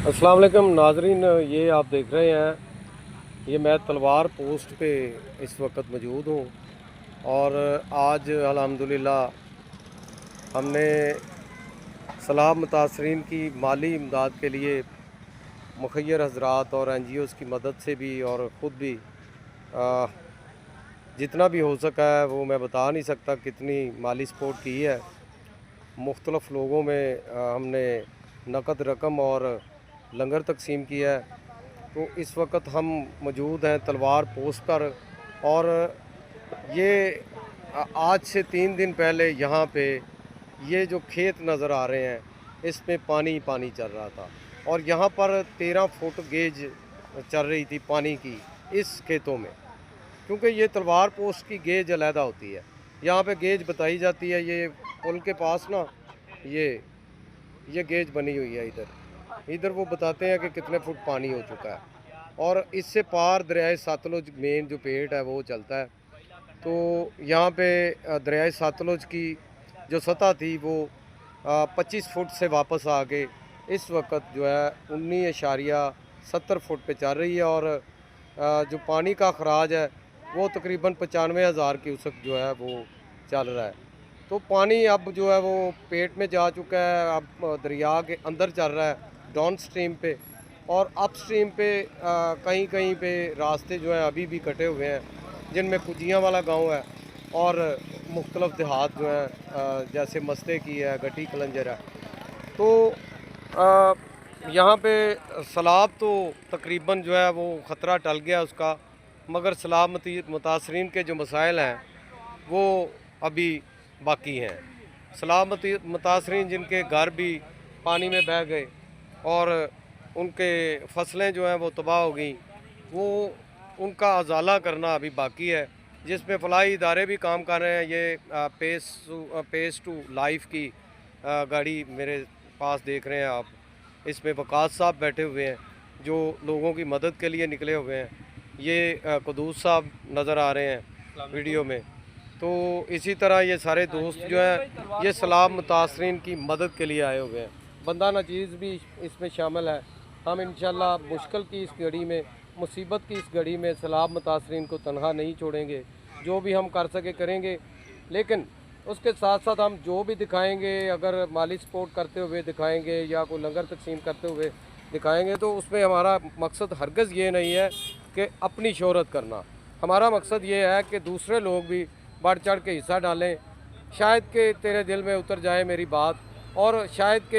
अस्सलाम वालेकुम नाजरीन, ये आप देख रहे हैं, ये मैं तलवार पोस्ट पे इस वक्त मौजूद हूँ। और आज अल्हम्दुलिल्लाह हमने सलाह मुतासरीन की माली इमदाद के लिए मुखय्यर हजरात और NGOs की मदद से भी और ख़ुद भी आ, जितना भी हो सका है वो मैं बता नहीं सकता कितनी माली सपोर्ट की है। मुख्तलिफ़ लोगों में हमने नकद रकम और लंगर तकसीम किया है। तो इस वक्त हम मौजूद हैं तलवार पोस्ट पर। और ये आज से 3 दिन पहले यहाँ पे ये जो खेत नज़र आ रहे हैं इसमें पानी पानी चल रहा था और यहाँ पर 13 फुट गेज चल रही थी पानी की इस खेतों में, क्योंकि ये तलवार पोस्ट की गेज अलहदा होती है। यहाँ पे गेज बताई जाती है, ये पुल के पास ना ये गेज बनी हुई है। इधर इधर वो बताते हैं कि कितने फुट पानी हो चुका है। और इससे पार दरियाए सतलुज मेन जो पेट है वो चलता है। तो यहाँ पे दरियाए सतलुज की जो सतह थी वो 25 फुट से वापस आ के इस वक्त जो है 19.70 फुट पे चल रही है। और जो पानी का अखराज है वो तकरीबन 95,000 क्यूसेक जो है वो चल रहा है। तो पानी अब जो है वो पेट में जा चुका है, अब दरिया के अंदर चल रहा है डाउन स्ट्रीम पे। और अप स्ट्रीम पे कहीं कहीं पे रास्ते जो हैं अभी भी कटे हुए हैं, जिनमें कुजियाँ वाला गांव है और मुख्तलिफ देहात जो हैं जैसे मस्ते की है, गटी कलंजर है। तो यहाँ पे सैलाब तो तकरीबन जो है वो ख़तरा टल गया उसका, मगर सलामती मुतासरीन के जो मसाइल हैं वो अभी बाकी हैं। सलामती मुतासरीन जिनके घर भी पानी में बह गए और उनके फसलें जो हैं वो तबाह हो गई, वो उनका अजाला करना अभी बाकी है, जिसमें फलाही इदारे भी काम कर रहे हैं। ये पेस टू लाइफ की गाड़ी मेरे पास देख रहे हैं आप, इसमें वकास साहब बैठे हुए हैं जो लोगों की मदद के लिए निकले हुए हैं। ये कुदूस साहब नज़र आ रहे हैं वीडियो में। तो इसी तरह ये सारे दोस्त जो हैं ये सलाम मुतासरीन की मदद के लिए आए हुए हैं। बंदा नजीज़ भी इसमें शामिल है। हम इंशाल्लाह मुश्किल की इस घड़ी में, मुसीबत की इस घड़ी में सलाम मुतासरीन को तनहा नहीं छोड़ेंगे। जो भी हम कर सके करेंगे, लेकिन उसके साथ साथ हम जो भी दिखाएंगे, अगर माली सपोर्ट करते हुए दिखाएंगे या कोई लंगर तकसीम करते हुए दिखाएंगे, तो उसमें हमारा मकसद हरगिज़ ये नहीं है कि अपनी शोहरत करना। हमारा मकसद ये है कि दूसरे लोग भी बढ़ चढ़ के हिस्सा डालें। शायद कि तेरे दिल में उतर जाए मेरी बात, और शायद कि